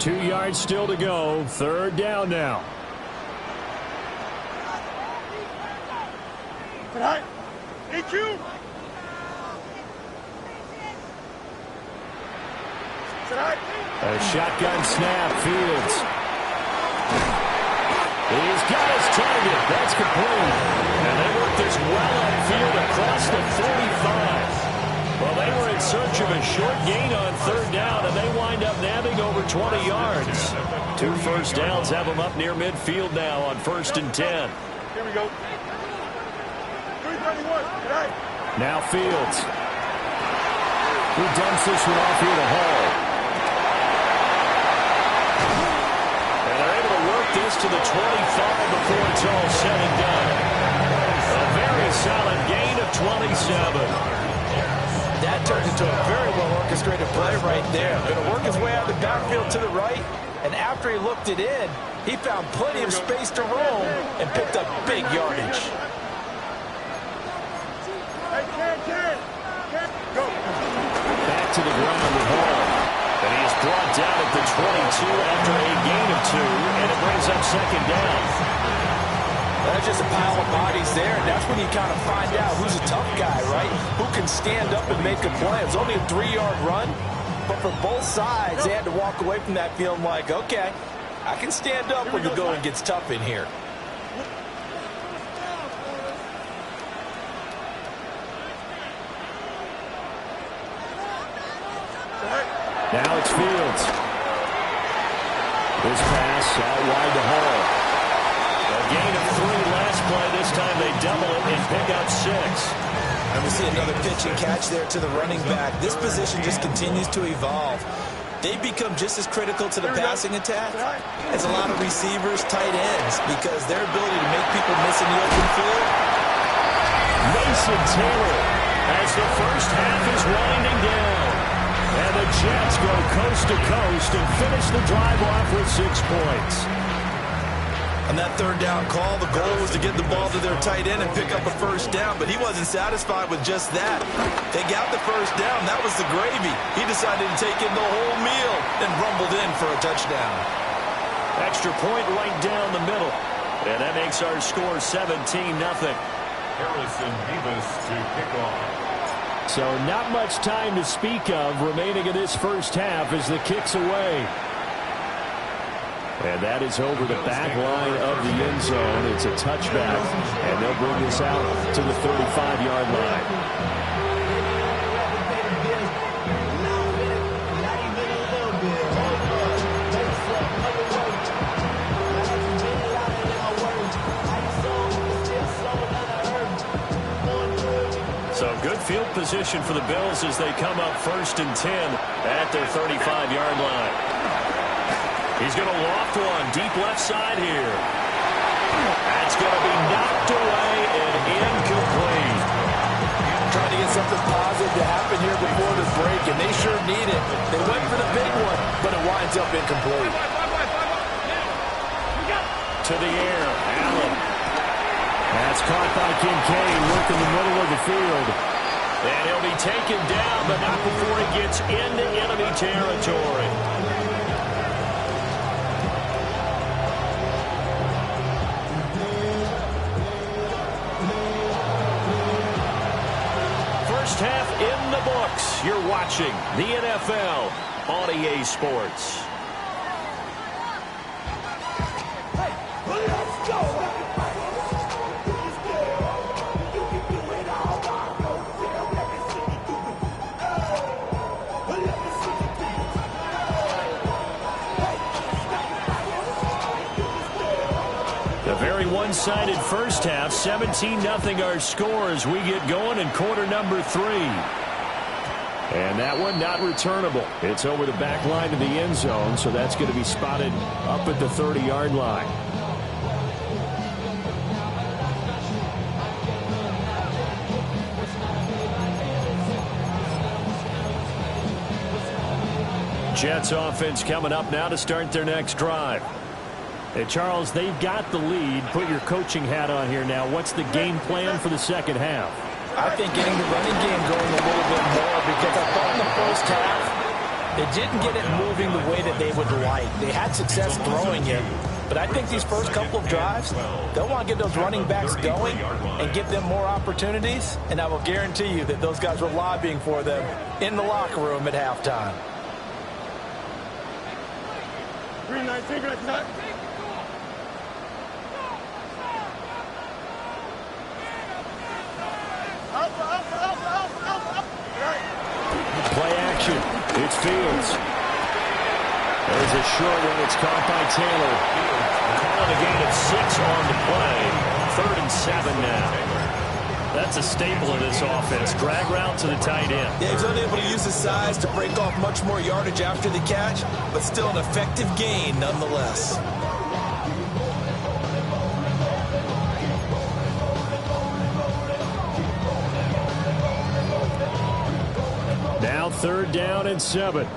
2 yards still to go. 3rd down now. A shotgun snap. Fields. He's got his target. That's complete. And they work this well upfield across the 45. Well, they were in search of a short gain on 3rd down, and they wind up nabbing over 20 yards. 2 first downs have them up near midfield now on 1st and 10. Here we go. 331. Now Fields. He dumps this one off here to Hall. And they're able to work this to the 25 before it's all said and done. A very solid gain of 27. That turned into a very well-orchestrated play right there. Going to work his way out of the backfield to the right, and after he looked it in, he found plenty of space to roam and picked up big yardage. Back to the ground with Hall. And he is brought down at the 22 after a gain of 2, and it brings up 2nd down. That's just a pile of bodies there, and that's when you kind of find out who's a tough guy, right? Who can stand up and make a play. It was only a 3-yard run, but for both sides, they had to walk away from that feeling like, okay, I can stand up when the going gets tough in here. Now it's Fields. This pass out wide to Hall. A gain of 3 last play. This time they double it and pick up 6. And we see another pitch and catch there to the running back. This position just continues to evolve. They become just as critical to the passing attack as a lot of receivers, tight ends, because their ability to make people miss in the open field. Mason Taylor as the first half is winding down. And the Jets go coast to coast and finish the drive off with 6 points. On that 3rd down call, the goal was to get the ball to their tight end and pick up a first down, but he wasn't satisfied with just that. They got the first down. That was the gravy. He decided to take in the whole meal and rumbled in for a touchdown. Extra point right down the middle. And that makes our score 17-0. Harrison Davis to kick off. So not much time to speak of remaining in this first half as the kick's away. And that is over the back line of the end zone. It's a touchback, and they'll bring this out to the 35-yard line. So good field position for the Bills as they come up 1st and 10 at their 35-yard line. He's going to loft one deep left side here. That's going to be knocked away and incomplete. Trying to get something positive to happen here before the break, and they sure need it. They went for the big one, but it winds up incomplete. To the air, Allen. That's caught by Kincaid, working the middle of the field. And he'll be taken down, but not before he gets into enemy territory. First half in the books. You're watching the NFL on EA Sports. Let's go! A very one-sided first half. 17-0 our score as we get going in quarter number 3. And that one not returnable. It's over the back line of the end zone, so that's going to be spotted up at the 30-yard line. Jets offense coming up now to start their next drive. Hey, Charles, they've got the lead. Put your coaching hat on here now. What's the game plan for the second half? I think getting the running game going a little bit more, because I thought in the first half They didn't get it moving the way that they would like. They had success throwing it, but I think these first couple of drives, they'll want to get those running backs going and give them more opportunities, and I will guarantee you that those guys were lobbying for them in the locker room at halftime. 319, good night. Play action. It's Fields. There's a short one. It's caught by Taylor. Calling a gain of 6 on the play. 3rd and 7 now. That's a staple of this offense. Drag route to the tight end. Yeah, he's unable to use his size to break off much more yardage after the catch, but still an effective gain nonetheless. Now 3rd down and 7.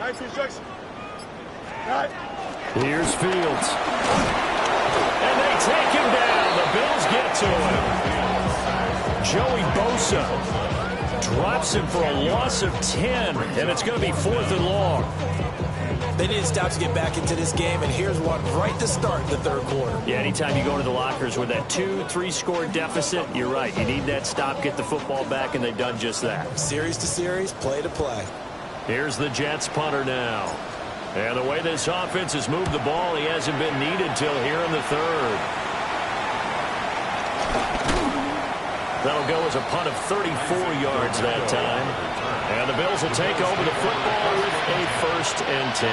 Nice instruction. Right. Here's Fields. And they take him down. The Bills get to him. Joey Bosa drops him for a loss of 10, and it's going to be 4th and long. They need to stop to get back into this game, and here's one right to start the 3rd quarter. Yeah, anytime you go to the lockers with that 2-3 score deficit, you're right. You need that stop, get the football back, and they've done just that. Series to series, play to play. Here's the Jets punter now. And the way this offense has moved the ball, he hasn't been needed till here in the 3rd. That'll go as a punt of 34 yards that time. And the Bills will take over the football with a 1st and 10.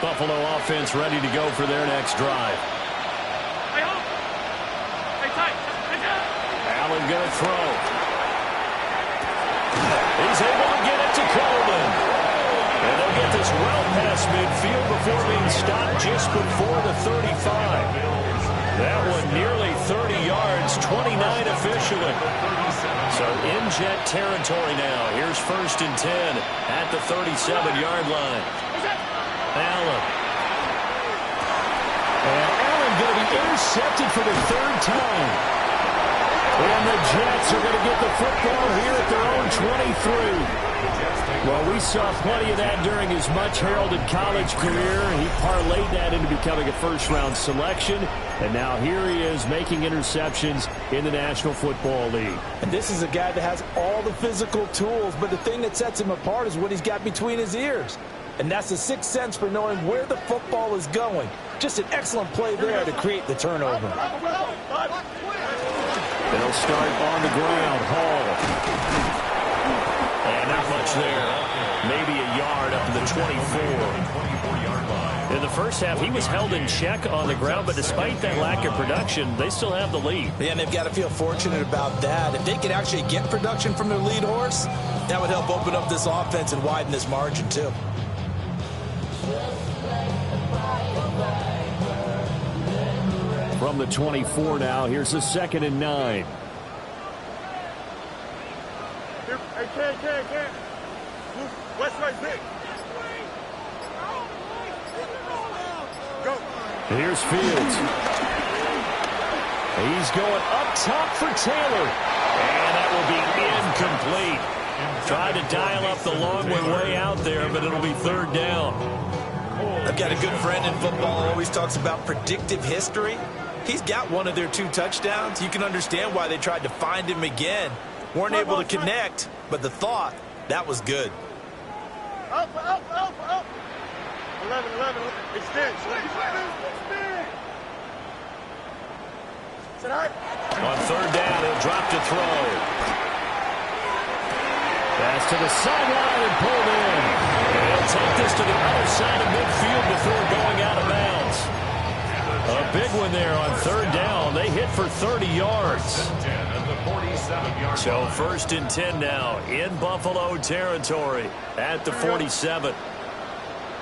Buffalo offense ready to go for their next drive. Allen going to throw. He's able to get it to Coleman. And they'll get this well past midfield before being stopped just before the 35. That one nearly 30 yards, 29 officially. So in Jet territory now. Here's 1st and 10 at the 37-yard line. Allen. And Allen going to be intercepted for the 3rd time. And the Jets are going to get the football here at their own 23. Well, we saw plenty of that during his much-heralded college career. He parlayed that into becoming a first-round selection. And now here he is making interceptions in the National Football League. And this is a guy that has all the physical tools, but the thing that sets him apart is what he's got between his ears. And that's the 6th sense for knowing where the football is going. Just an excellent play there to create the turnover. They'll start on the ground. Hall. And not much there. Maybe a yard up to the 24. In the first half, he was held in check on the ground, but despite that lack of production, they still have the lead. Yeah, and they've got to feel fortunate about that. If they could actually get production from their lead horse, that would help open up this offense and widen this margin, too. From the 24 now, here's the 2nd and 9. Hey, West right big. Go. Here's Fields. He's going up top for Taylor. And that will be incomplete. Tried to dial up the long way out there, but it'll be 3rd down. I've got a good friend in football who always talks about predictive history. He's got one of their 2 touchdowns. You can understand why they tried to find him again. Weren't able to connect, but the thought, that was good. Up. 11. Extend. On 3rd down, he'll drop to throw. Pass to the sideline and pulled in. And he'll take this to the other side of midfield before going out of bounds. A big one there on 3rd down. They hit for 30 yards. So 1st and 10 now in Buffalo territory at the 47.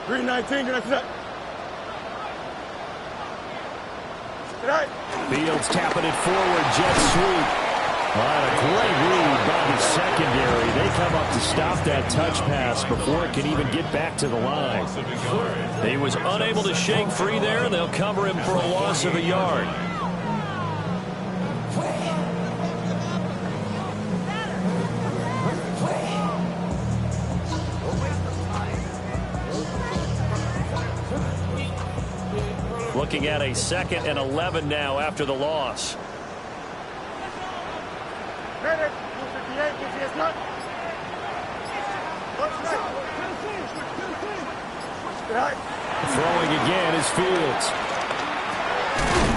319, Fields tapping it forward, jet sweep. A great read by the secondary. They come up to stop that touch pass before it can even get back to the line. He was unable to shake free there, and they'll cover him for a loss of a yard. Looking at a 2nd and 11 now after the loss. Throwing again is Fields.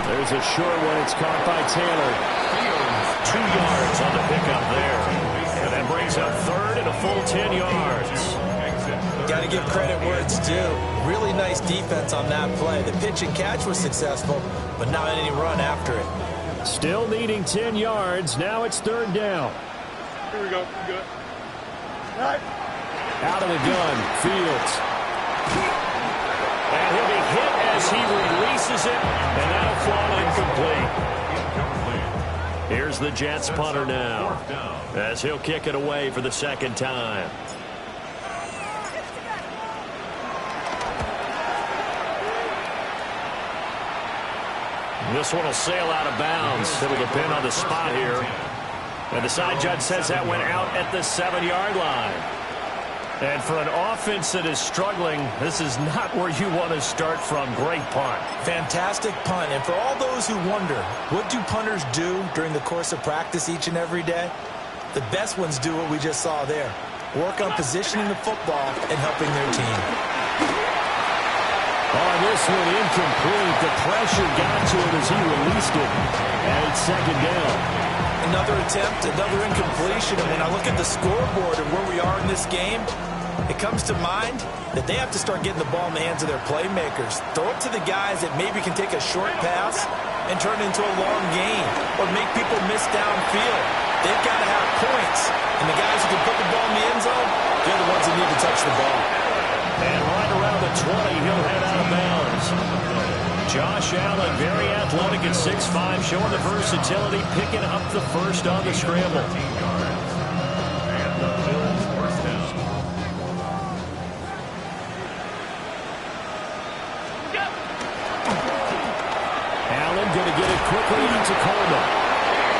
There's a short one. It's caught by Taylor. 2 yards on the pickup there. And that brings up 3rd and a full 10 yards. Got to give credit where it's due. Really nice defense on that play. The pitch and catch was successful, but not any run after it. Still needing 10 yards. Now it's 3rd down. Here we go. Good. Right. Out of the gun, Fields. And he'll be hit as he releases it, and that'll fall incomplete. Here's the Jets punter now, as he'll kick it away for the 2nd time. This one will sail out of bounds. It'll depend on the spot here. And the side judge says that went out at the 7-yard line. And for an offense that is struggling, this is not where you want to start from. Great punt. Fantastic punt. And for all those who wonder, what do punters do during the course of practice each and every day? The best ones do what we just saw there. Work on positioning the football and helping their team. Oh, this one incomplete. The pressure got to him as he released it. And it's 2nd down. Another attempt, another incompletion. And when I look at the scoreboard and where we are in this game, it comes to mind that they have to start getting the ball in the hands of their playmakers. Throw it to the guys that maybe can take a short pass and turn it into a long gain or make people miss downfield. They've got to have points. And the guys who can put the ball in the end zone, they're the ones that need to touch the ball. And right around the 20, he'll head out of bounds. Josh Allen, very athletic at 6'5", showing the versatility, picking up the 1st on the scramble. Allen going to get it quickly into Coleman.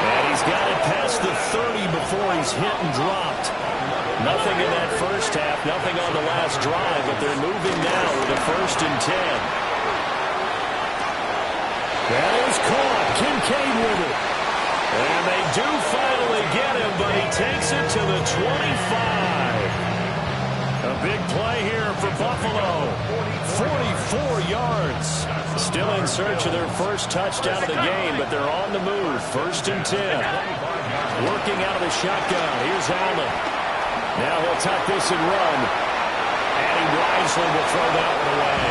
And he's got it past the 30 before he's hit and dropped. Nothing in that first half, nothing on the last drive, but they're moving now with a 1st and 10. That is caught. Kincaid with it. And they do finally get him, but he takes it to the 25. A big play here for Buffalo. 44 yards. Still in search of their 1st touchdown of the game, but they're on the move. 1st and 10. Working out of the shotgun. Here's Allen. Now he'll tuck this and run. And he wisely will throw that one away.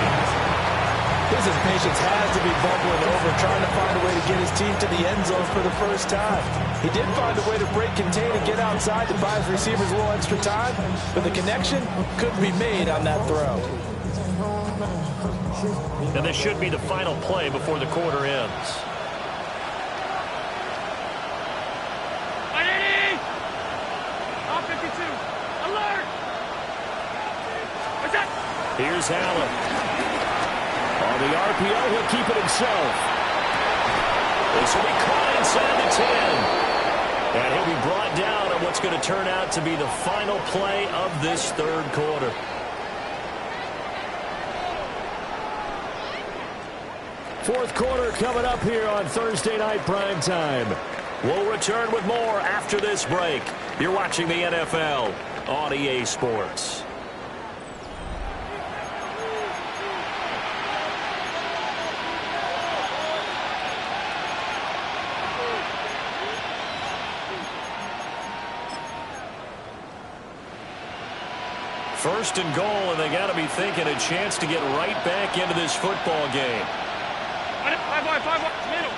His impatience has to be bubbling over, trying to find a way to get his team to the end zone for the 1st time. He did find a way to break contain and get outside to buy his receivers a little extra time, but the connection couldn't be made on that throw. And this should be the final play before the quarter ends. Here's Allen. On the RPO, he'll keep it himself. This will be caught inside the 10. And he'll be brought down on what's going to turn out to be the final play of this 3rd quarter. Fourth quarter coming up here on Thursday Night Primetime. We'll return with more after this break. You're watching the NFL on EA Sports. First and goal, and they got to be thinking a chance to get right back into this football game. Middle.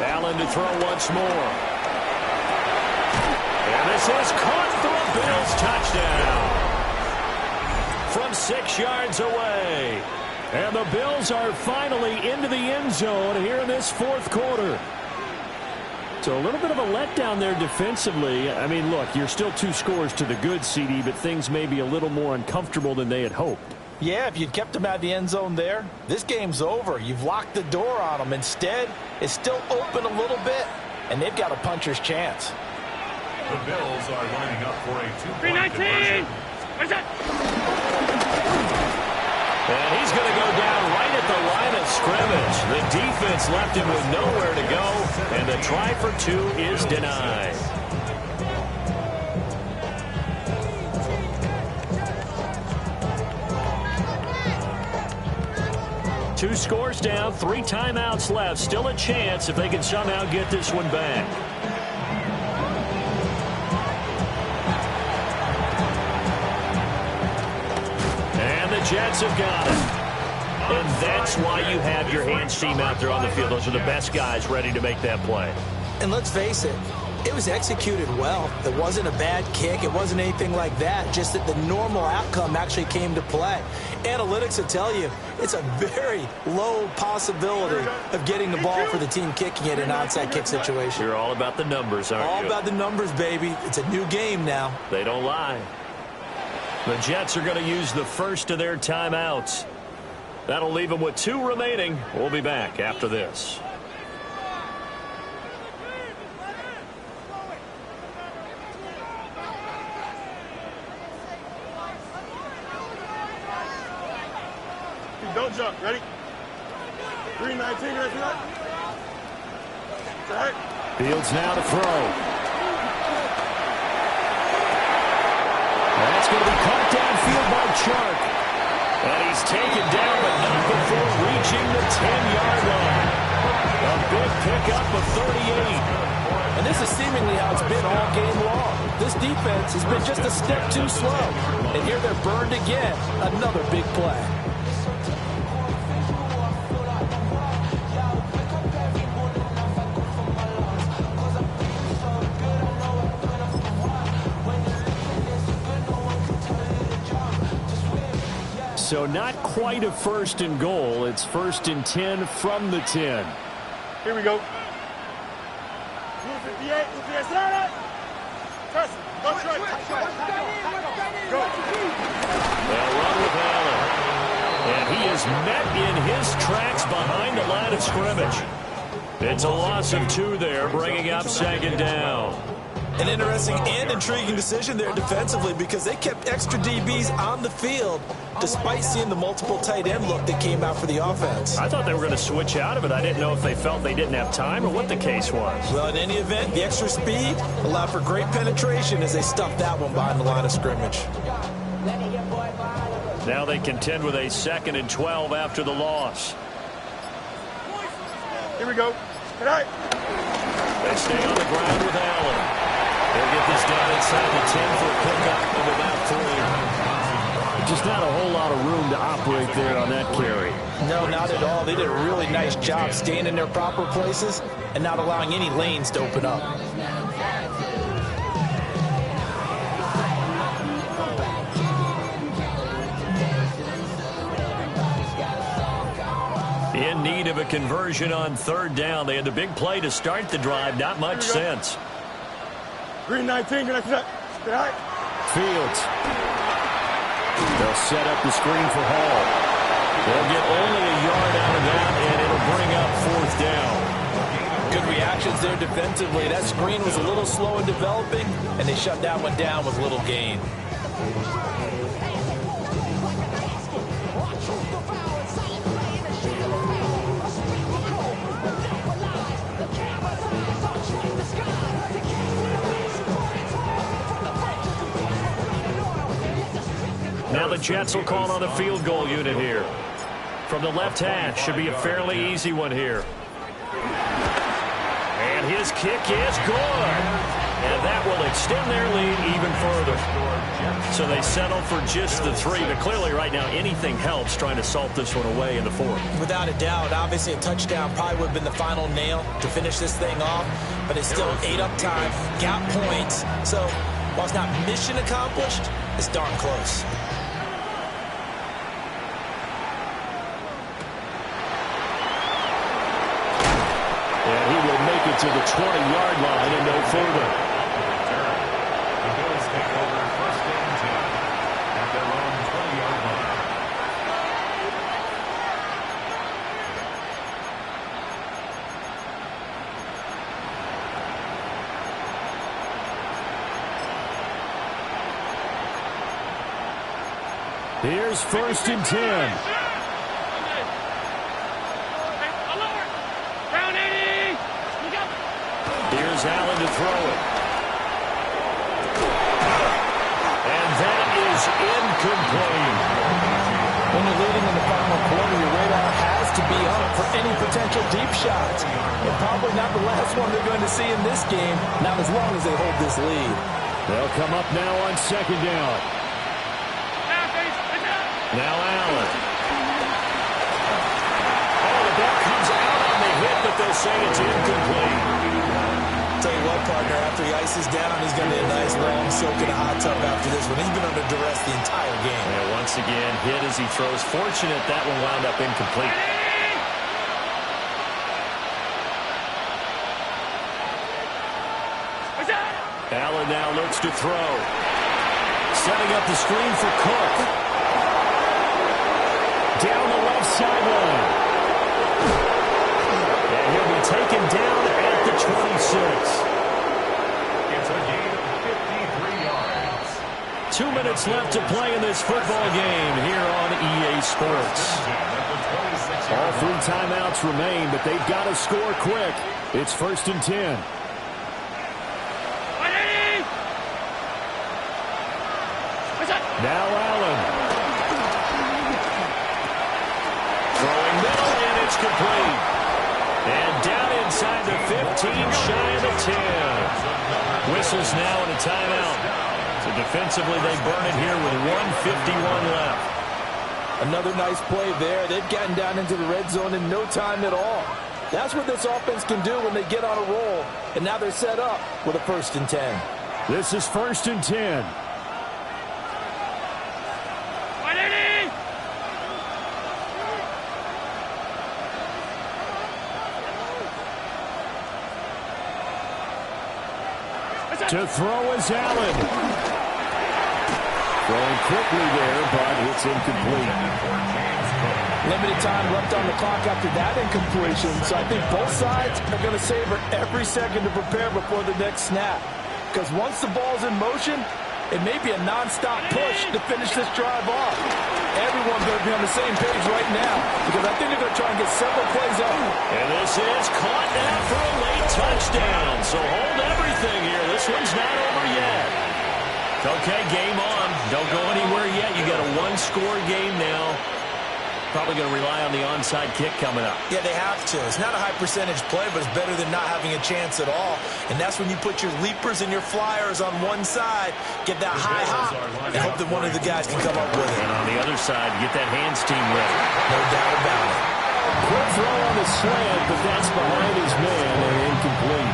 Allen to throw once more. And this is caught for a Bills touchdown. From 6 yards away. And the Bills are finally into the end zone here in this 4th quarter. So a little bit of a letdown there defensively. I mean, look, you're still 2 scores to the good, CD, but things may be a little more uncomfortable than they had hoped. Yeah, if you'd kept them out of the end zone there, this game's over. You've locked the door on them. Instead, it's still open a little bit, and they've got a puncher's chance. The Bills are lining up for a 2-point conversion. Where's that? And he's going to go down right at the line of scrimmage. The defense left him with nowhere to go, and the try for 2 is denied. Two scores down, 3 timeouts left. Still a chance if they can somehow get this one back. And the Jets have got it. And that's why you have your hands team out there on the field. Those are the best guys ready to make that play. And let's face it, it was executed well. It wasn't a bad kick. It wasn't anything like that. Just that the normal outcome actually came to play. Analytics will tell you it's a very low possibility of getting the ball for the team kicking it in an onside kick situation. You're all about the numbers, aren't you? All about the numbers, baby. It's a new game now. They don't lie. The Jets are going to use the first of their timeouts. That'll leave them with 2 remaining. We'll be back after this. Don't jump. Ready? 3-19. Ready for that? All right. Fields now to throw. That's going to be caught downfield by Chark. And he's taken down, but not before reaching the 10-yard line. A big pickup of 38. And this is seemingly how it's been all game long. This defense has been just a step too slow. And here they're burned again. Another big play. So not quite a 1st and goal. It's 1st and 10 from the 10. Here we go. 258. 258. Trust me. Go try. Go. They'll run with Allen. And he is met in his tracks behind the line of scrimmage. It's a loss of 2 there, bringing up 2nd down. An interesting and intriguing decision there defensively because they kept extra DBs on the field despite seeing the multiple tight end look that came out for the offense. I thought they were going to switch out of it. I didn't know if they felt they didn't have time or what the case was. Well, in any event, the extra speed allowed for great penetration as they stuffed that one behind the line of scrimmage. Now they contend with a 2nd and 12 after the loss. Here we go. Good night. They stay on the ground with Allen. They'll get this down inside the 10 for a pickup of about 3. Just not a whole lot of room to operate there on that carry. No, not at all. They did a really nice job staying in their proper places and not allowing any lanes to open up. In need of a conversion on 3rd down. They had the big play to start the drive. Not much sense. 3-19. Good night. Fields. They'll set up the screen for Hall. They'll get only a yard out of that, and it'll bring up 4th down. Good reactions there defensively. That screen was a little slow in developing, and they shut that one down with little gain. Now the Jets will call on the field goal unit here. From the left hash, should be a fairly easy one here. And his kick is good. And that will extend their lead even further. So they settle for just the 3. But clearly right now anything helps trying to salt this one away in the 4th. Without a doubt, obviously a touchdown probably would have been the final nail to finish this thing off. But it's still ate up time, got points. So while it's not mission accomplished, it's darn close. And he will make it to the 20-yard line and no further. The Bills take over first and 10 at their own 20-yard line. Here's first and 10. Here's Allen to throw it. And that is incomplete. When you're leading in the final quarter, your radar has to be up for any potential deep shots. And probably not the last one they're going to see in this game, not as long as they hold this lead. They'll come up now on second down. Now Allen. Oh, the ball comes out on the hit, but they'll say it's incomplete. Tell you what, partner, after he ices down, he's going to need a nice long soak in a hot tub after this one. He's been under duress the entire game. And once again, hit as he throws. Fortunate that one wound up incomplete. Allen now looks to throw. Setting up the screen for Cook. Down the left sideline. And he'll be taken down at the 26. It's a gain of 53 yards. 2 minutes left to play in this football game here on EA Sports. All 3 timeouts remain, but they've got to score quick. It's first and 10. Now Allen. Throwing middle, and it's complete. And down inside the 15, shy of the 10. Whistles now and a timeout. So defensively, they burn it here with 1:51 left. Another nice play there. They've gotten down into the red zone in no time at all. That's what this offense can do when they get on a roll. And now they're set up with a first and 10. This is first and 10. To throw is Allen. Throwing quickly there, but it's incomplete. Limited time left on the clock after that incompletion, so I think both sides are going to savor every second to prepare before the next snap. Because once the ball's in motion, it may be a non-stop push to finish this drive off. Everyone's going to be on the same page right now because I think they're going to try and get several plays up. And this is caught now for a late touchdown. So hold everything here. This one's not over yet. Okay, game on. Don't go anywhere yet. You got a one-score game now. Probably going to rely on the onside kick coming up. Yeah, they have to. It's not a high-percentage play, but it's better than not having a chance at all. And that's when you put your leapers and your flyers on one side, get that high hop, and hope that one of the guys can come up with it. And on the other side, get that hands team ready. No doubt about it. Quick throw on the slant, but that's behind his man and incomplete.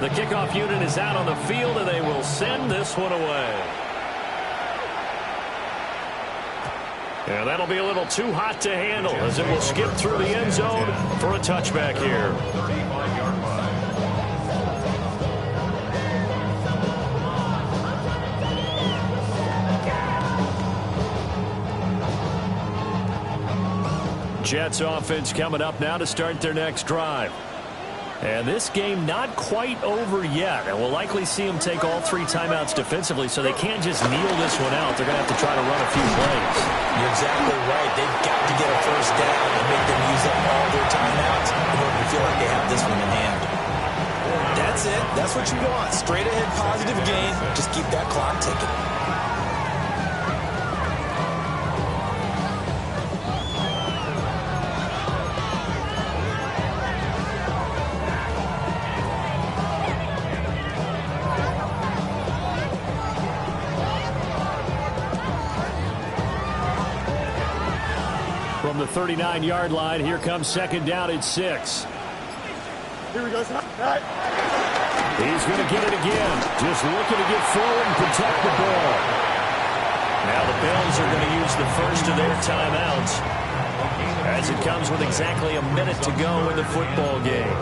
The kickoff unit is out on the field, and they will send this one away. And that'll be a little too hot to handle as it will skip through the end zone for a touchback here. 35-yard line. Jets offense coming up now to start their next drive. And this game not quite over yet. And we'll likely see them take all 3 timeouts defensively, so they can't just kneel this one out. They're going to have to try to run a few plays. You're exactly right. They've got to get a first down and make them use up all their timeouts in order to feel like they have this one in hand. That's it. That's what you want. Straight ahead positive gain. Just keep that clock ticking. 39-yard line. Here comes second down at 6. Here we go. Right. He's going to get it again. Just looking to get forward and protect the ball. Now the Bills are going to use the first of their timeouts as it comes with exactly a minute to go in the football game.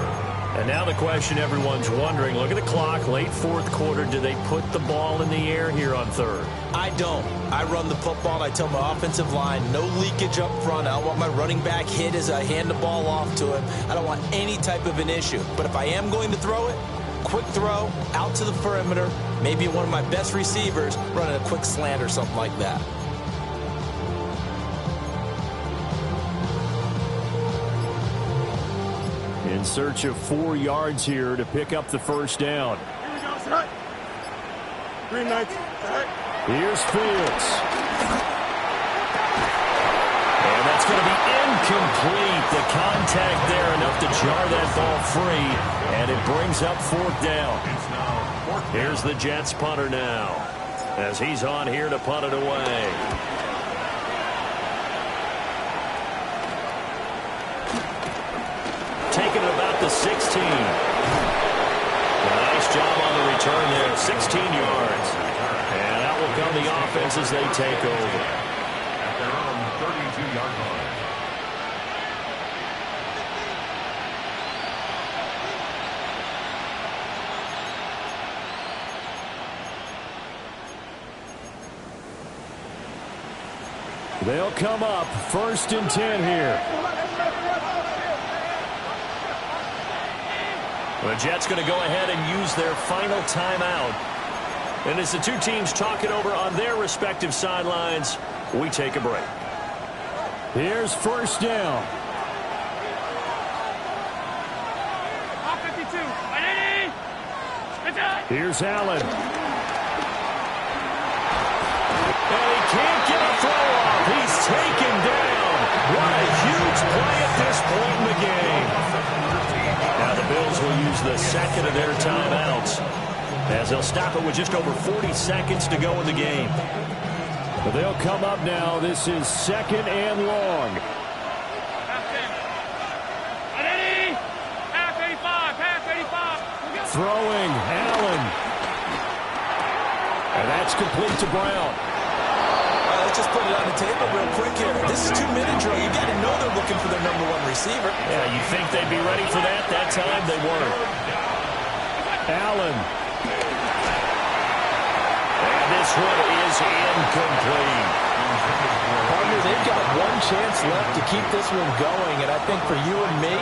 And now the question everyone's wondering, look at the clock, late fourth quarter, do they put the ball in the air here on third? I don't. I run the football, and I tell my offensive line, no leakage up front. I don't want my running back hit as I hand the ball off to him. I don't want any type of an issue. But if I am going to throw it, quick throw, out to the perimeter, maybe one of my best receivers running a quick slant or something like that. In search of 4 yards here to pick up the first down. Here we go. Right. Green lights. Right. Here's Fields. And that's going to be incomplete. The contact there enough to jar that ball free. And it brings up fourth down. Here's the Jets punter now as he's on here to punt it away. Taking it about the 16. Nice job on the return there. 16 yards. And out will come the offense as they take over. At their own 32-yard line. They'll come up first and 10 here. The Jets going to go ahead and use their final timeout. And as the two teams talk it over on their respective sidelines, we take a break. Here's first down. Here's Allen. And he can't get a throw off. He's taken down. What a huge play at this point in the game. Now the Bills will use the second of their timeouts as they'll stop it with just over 40 seconds to go in the game. But they'll come up now. This is second and long. Throwing, Allen. And that's complete to Brown. Let's just put it on the table real quick here. This is 2-minute drill. You got to know they're looking for their number one receiver. Yeah, you think they'd be ready for that? That time they weren't. Allen. And this one is incomplete. Partner, they've got one chance left to keep this one going, and I think for you and me,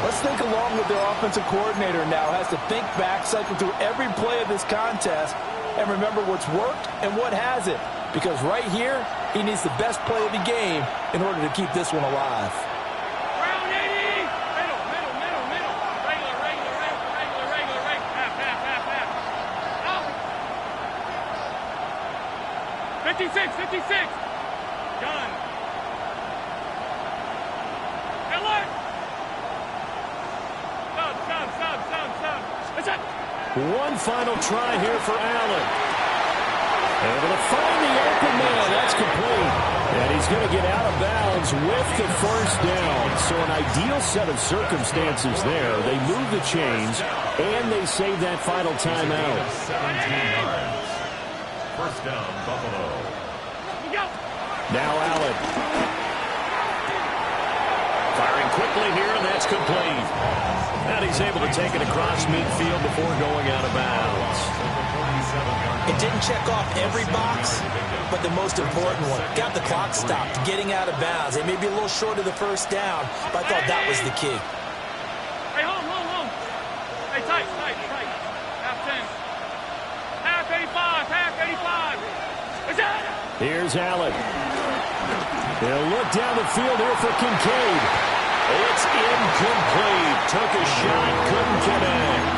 let's think along with their offensive coordinator now. Has to think back, cycle through every play of this contest, and remember what's worked and what hasn't. Because right here, he needs the best play of the game in order to keep this one alive. Round 80! Middle. Regular. Half. Out. 56. Done. Alert! Stop. One final try here for Allen. Able to find the open man. That's complete. And he's going to get out of bounds with the first down. So an ideal set of circumstances there. They move the chains, and they save that final timeout. 17 yards. First down, Buffalo. Now Allen. Firing quickly here, and that's complete. And he's able to take it across midfield before going out of bounds. It didn't check off every box, but the most important one. Got the clock stopped, getting out of bounds. They may be a little short of the first down, but I thought that was the key. Hey, home. Hey, tight. Half 10. Half 85. What's that? Here's Allen. They'll look down the field here for Kincaid. It's incomplete. Took a shot, couldn't connect.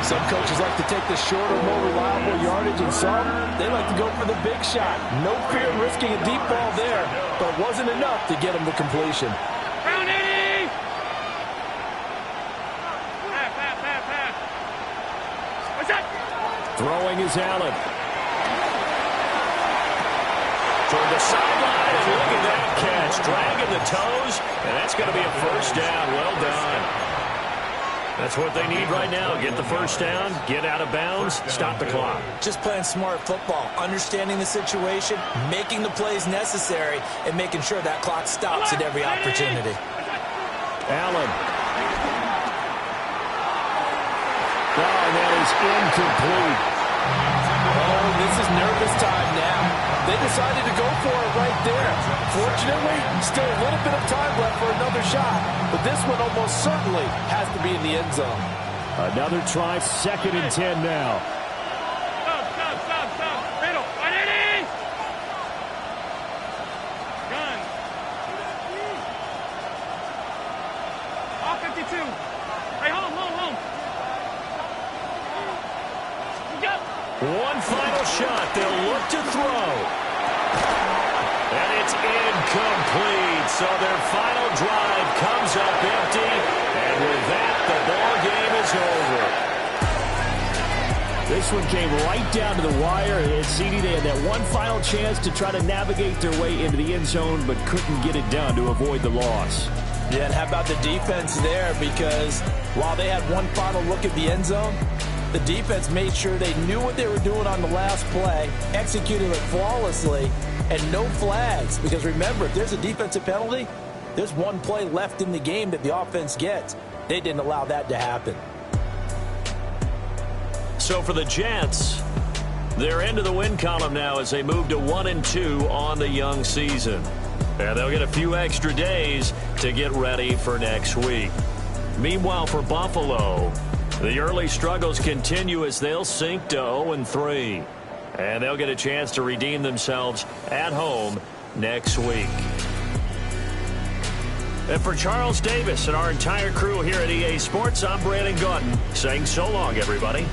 Some coaches like to take the shorter, more reliable yardage, and some, they like to go for the big shot. No fear of risking a deep ball there, but it wasn't enough to get him to completion. Round 80! Half. What's that? Throwing is Allen. toward the sideline, and look at that catch. Dragging the toes, and that's going to be a first down. Well done. That's what they need right now. Get the first down, get out of bounds, stop the clock. Just playing smart football, understanding the situation, making the plays necessary, and making sure that clock stops at every opportunity. Allen. Oh, that is incomplete. Oh, this is nervous time now. They decided to go for it right there. Fortunately, still a little bit of time left for another shot, but this one almost certainly has to be in the end zone. Another try, 2nd and 10 now. Stop. Middle. Ready? Gun. All 52. Hey, home. Go. One final shot. They'll look to throw. And it's incomplete. So their final drive comes up empty. And with that, the ball game is over. This one came right down to the wire. And CD, they had that one final chance to try to navigate their way into the end zone, but couldn't get it done to avoid the loss. Yeah, and how about the defense there? Because while they had one final look at the end zone, the defense made sure they knew what they were doing on the last play, executed it flawlessly, and no flags. Because remember, if there's a defensive penalty, there's one play left in the game that the offense gets. They didn't allow that to happen. So for the Jets, they're into the win column now as they move to 1-2 on the young season. And they'll get a few extra days to get ready for next week. Meanwhile, for Buffalo, the early struggles continue as they'll sink to 0-3. And they'll get a chance to redeem themselves at home next week. And for Charles Davis and our entire crew here at EA Sports, I'm Brandon Gaudin saying so long, everybody.